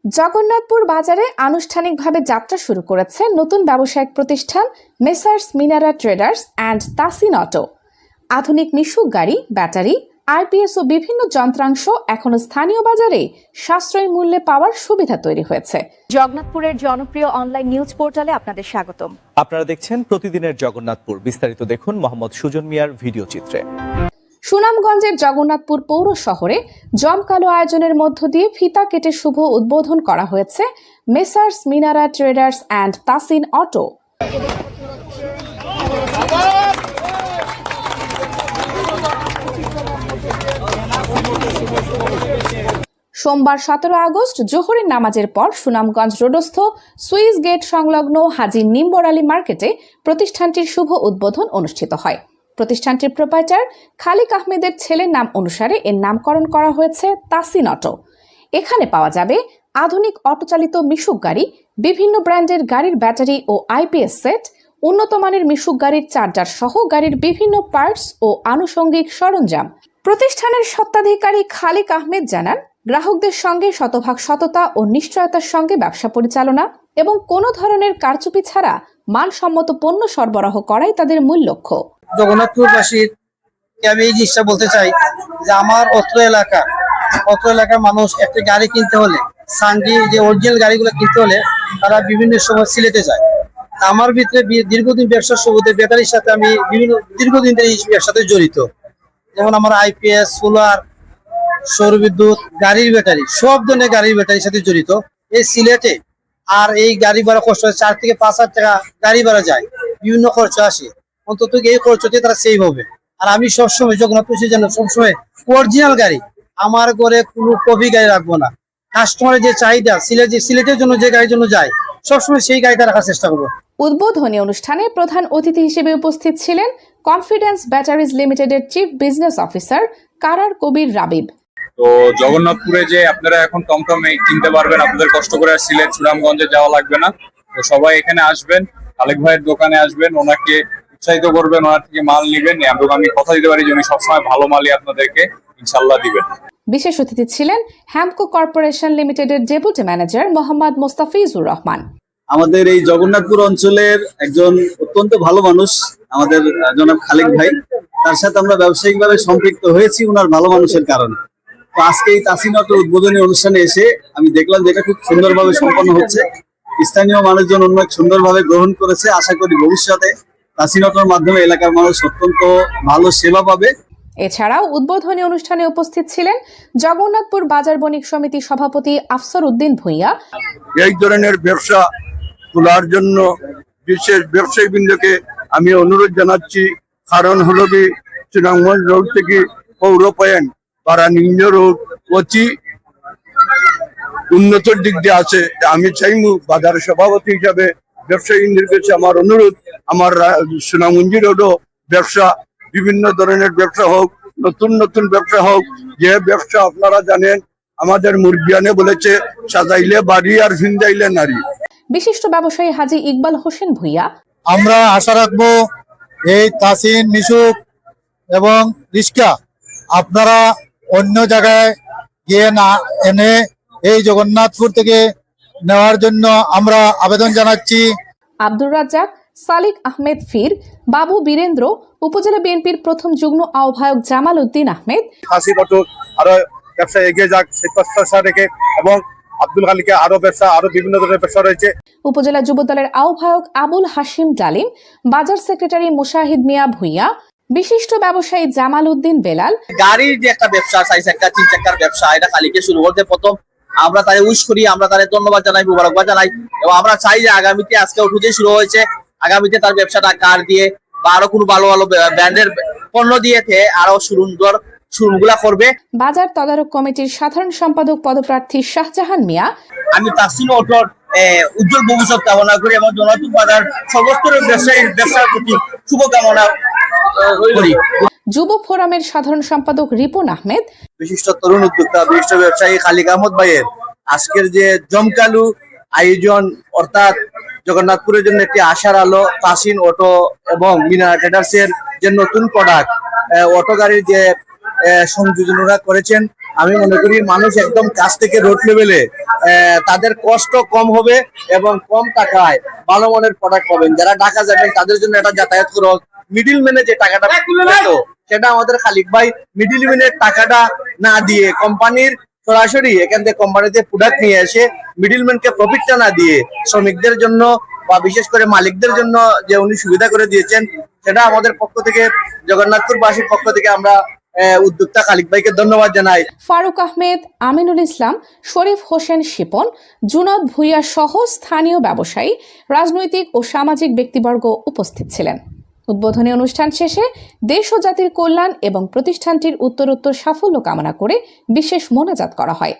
জগন্নাথপুর বাজারে আনুষ্ঠানিকভাবে যাত্রা শুরু করেছে নতুন ব্যবসায়িক প্রতিষ্ঠান messrs Minara traders and Tasin auto. আধুনিক মিশুক গাড়ি, ব্যাটারি, আইপিএস ও বিভিন্ন যন্ত্রাংশ এখনো স্থানীয় বাজারে সাশ্রয়ী মূল্যে পাওয়ার সুবিধা তৈরি হয়েছে। জগন্নাথপুরের জনপ্রিয় অনলাইন নিউজ পোর্টালে আপনাদের স্বাগতম। আপনারা দেখছেন প্রতিদিনের জগন্নাথপুর। বিস্তারিত দেখুন মোহাম্মদ সুজন মিয়ার ভিডিও চিত্রে। সুনামগঞ্জের জগন্নাথপুর পৌর শহরে জমকালো আয়োজনের মধ্য দিয়ে ফিতা কেটে শুভ উদ্বোধন করা হয়েছে messrs Minara traders and Tasin auto. সোমবার 17 আগস্ট জোহরের নামাজের পর সুনামগঞ্জ রোডস্থ সুইস গেট সংলগ্ন হাজী নিম্বর আলী মার্কেটে প্রতিষ্ঠানটির শুভ উদ্বোধন অনুষ্ঠিত হয়। প্রতিষ্ঠানটির প্রোপাইটার খালিক আহমেদের ছেলের নাম অনুসারে এর নামকরণ করা হয়েছে তাসিন অটো। এখানে পাওয়া যাবে আধুনিক অটোচালিত মিশুক গাড়ি, বিভিন্ন ব্র্যান্ডের গাড়ির ব্যাটারি ও আইপিএস সেট, উন্নত মানের মিশুক গাড়ির চার্জার সহ গাড়ির বিভিন্ন পার্টস ও আনুষঙ্গিক সরঞ্জাম। প্রতিষ্ঠানের স্বত্বাধিকারী খালিক আহমেদ জানান, গ্রাহকদের সঙ্গে শতভাগ সততা ও নিশ্চয়তার সঙ্গে ব্যবসা পরিচালনা এবং কোনো ধরনের কারচুপি ছাড়া মানসম্মত পণ্য সরবরাহ করাই তাদের মূল লক্ষ্য। জগন্নাথপুরবাসীর আমি এই জিনিসটা বলতে চাই যে আমার অত্র এলাকার মানুষ একটা গাড়ি কিনতে হলে, সানডি যে অরিজিনাল গাড়িগুলো কিনতে হলে তারা বিভিন্ন সময় সিলেটে যায়। আমার ভিতরে দীর্ঘদিন ব্যবসার শুরুতে ব্যাটারির সাথে আমি দীর্ঘদিন ধরে এই ব্যবসাতে জড়িত। যেমন আমার আইপিএস, সোলার, সৌরবিদ্যুৎ, গাড়ির ব্যাটারি, সব ধরনের গাড়ির ব্যাটারির সাথে জড়িত। এই সিলেটে আর এই গাড়ি ভাড়া কষ্ট হয় 4 থেকে 5 হাজার টাকা গাড়ি ভাড়া যায়, বিভিন্ন খরচ আসে। অন্তত এই খরচটি তারা সেভ হবে। আর আমি সবসময় জগন্নাথপুর জন্য সবসময় অরিজিনাল গাড়ি, আমার ঘরে কোনো কপি গাড়ি রাখবো না। কাস্টমারের যে চাহিদা সিলেটের জন্য যে গাড়ির জন্য যায়, সবসময় সেই গাড়িটা রাখার চেষ্টা করবো। উদ্বোধনী অনুষ্ঠানে প্রধান অতিথি হিসেবে উপস্থিত ছিলেন কনফিডেন্স ব্যাটারিজ লিমিটেডের চিফ বিজনেস অফিসার কারার কবির রাবিব। তো জগন্নাথপুরে যে আপনারা এখন টমটমে কিনতে পারবেন, আপনাদের কষ্ট করে সিলেট সুনামগঞ্জে যাওয়া লাগবে না। তো সবাই এখানে আসবেন, খালেক ভাইয়ের দোকানে আসবেন, ওনাকে উৎসাহিত করবেন, ওনার থেকে মাল নিবেন এবং আমি কথা দিতে পারি যে উনি সবসময় ভালো মালই আপনাদেরকে ইনশাল্লাহ দিবেন। বিশেষ অতিথি ছিলেন হ্যামকো কর্পোরেশন লিমিটেডের ডেপুটি ম্যানেজার মোহাম্মদ মোস্তাফিজুর রহমান। আমাদের এই জগন্নাথপুর অঞ্চলের একজন অত্যন্ত ভালো মানুষ আমাদের জনাব খালেক ভাই, তার সাথে আমরা ব্যবসায়িকভাবে সম্পৃক্ত হয়েছি ওনার ভালো মানুষের কারণে। তো আজকে এই তাসিন অটো উদ্বোধনী অনুষ্ঠানে এসে আমি দেখলাম যে এটা খুব সুন্দরভাবে সম্পন্ন হচ্ছে। স্থানীয় মানুষজন অনেক সুন্দরভাবে গ্রহণ করেছে। আশা করি ভবিষ্যতে তাসিন অটোর মাধ্যমে এলাকার মানুষ অত্যন্ত ভালো সেবা পাবে। এছাড়াও উদ্বোধনী অনুষ্ঠানে উপস্থিত ছিলেন জগন্নাথপুর বাজার বণিক সমিতি সভাপতি আফসর উদ্দিন ভূঁইয়া। এই ধরনের ব্যবসা খোলার জন্য বিশেষ ব্যবসায়ীবৃন্দকে আমি অনুরোধ জানাচ্ছি। কারণ হলো কি, সুনামগঞ্জ রোড থেকে পৌর পয়েন্ট পাড়া নিম্ন রোড অতি উন্নতর দিক দিয়ে আছে। আমি চাইমু বাজার সভাপতি হিসাবে ব্যবসায়ীদের কাছে আমার অনুরোধ, আমার সুনামগঞ্জ রোডও ব্যবসা, বিভিন্ন ধরনের ব্যবসা হোক, নতুন নতুন ব্যবসা হোক। যে ব্যবসা আপনারা জানেন, আমাদের মুরগিয়ানে বলেছে সাজাইলে বাড়ি আর ভিন্দাইলে নারী। বিশিষ্ট ব্যবসায়ী হাজী ইকবাল হোসেন ভূঁইয়া। আমরা আশা রাখবো এই তাসিন, মিশুক এবং রিস্কা আপনারা অন্য জায়গায় গিয়ে না এনে এই জগন্নাথপুর থেকে নেওয়ার জন্য আমরা আবেদন জানাচ্ছি। আব্দুর রাজ্জাক, সালিক আহমেদ ফির, বাবু বীরেন্দ্র, উপজেলা বিএনপির প্রথম যুগ্ম আহ্বায়ক জামাল উদ্দিন আহমেদ। তাসিন অটো আরো ব্যবসা এগিয়ে যাক সেই প্রত্যাশা রেখে, এবং আব্দুল খালিকে আরো বিভিন্ন ধরনের ব্যবসা রয়েছে। উপজেলা যুবদলের আহ্বায়ক আবুল হাশিম ডালিম, বাজার সেক্রেটারি মুশাহিদ মিয়া ভূঁইয়া, বিশিষ্ট ব্যবসায়ী জামাল উদ্দিন বেলাল। গাড়ির যে একটা ব্যবসা, 4 চাকা 3 চাকার ব্যবসা, এটা খালিকে শুরু করতে প্রথম আমরা তারে উইশ করি, আমরা তারে ধন্যবাদ জানাই, মুবারকবাদ জানাই। এবং আমরা চাই যে আগামীতে, আজকে উঠে শুরু হয়েছে, আগামীতে তার ব্যবসাটা কার দিয়ে বা আরো কোনো ভালো ভালো ব্র্যান্ডের পণ্য দিয়ে আরো সুন্দর শুরুগুলা করবে। বাজার তদারক কমিটির সাধারণ সম্পাদক পদপ্রার্থী শাহজাহান মিয়া। আমি তাসিন অটোর উজ্জ্বল ভবিষ্যৎ কামনা করি এবং জগন্নাথপুর বাজার সর্বস্তরের ব্যবসার প্রতি শুভকামনা করি। যুব ফোরামের সাধারণ সম্পাদক রিপন আহমেদ। বিশিষ্ট তরুণ উদ্যোক্তা, বিশিষ্ট ব্যবসায়ী খালিক আহমদ ভাইয়ের আজকের যে জমকালু আয়োজন, অর্থাৎ জগন্নাথপুরের জন্য একটি আশার আলো, তাসিন অটো এবং মিনারা ট্রেডার্স এর যে নতুন প্রোডাক্ট অটো গাড়ির যে সংযোজনরা করেছেন, আমি মনে করি মানুষ একদম কাছ থেকে রোড লেভেলে তাদের কষ্ট কম হবে এবং কম টাকায় ভালো মানের প্রোডাক্ট পাবেন। যারা ঢাকা যাবেন তাদের জন্য একটা যাতায়াত খরচ, মিডিল ম্যানে যে টাকাটা পেত সেটা আমাদের খালিক ভাই মিডিল ম্যানের টাকাটা না দিয়ে কোম্পানির সরাসরি এখান থেকে কোম্পানিতে প্রোডাক্ট নিয়ে এসে মিডিলম্যানকে প্রফিটটা না দিয়ে শ্রমিকদের জন্য বা বিশেষ করে মালিকদের জন্য যে উনি সুবিধা করে দিয়েছেন, সেটা আমাদের পক্ষ থেকে, জগন্নাথপুরবাসীর পক্ষ থেকে আমরা উদ্যোক্তা খালিক ভাইকে ধন্যবাদ জানাই। ফারুক আহমেদ, আমিনুল ইসলাম, শরীফ হোসেন শিপন, জুনাদ ভুইয়া সহ স্থানীয় ব্যবসায়ী, রাজনৈতিক ও সামাজিক ব্যক্তিবর্গ উপস্থিত ছিলেন। উদ্বোধনী অনুষ্ঠান শেষে দেশ ও জাতির কল্যাণ এবং প্রতিষ্ঠানটির উত্তরোত্তর সাফল্য কামনা করে বিশেষ মোনাজাত করা হয়।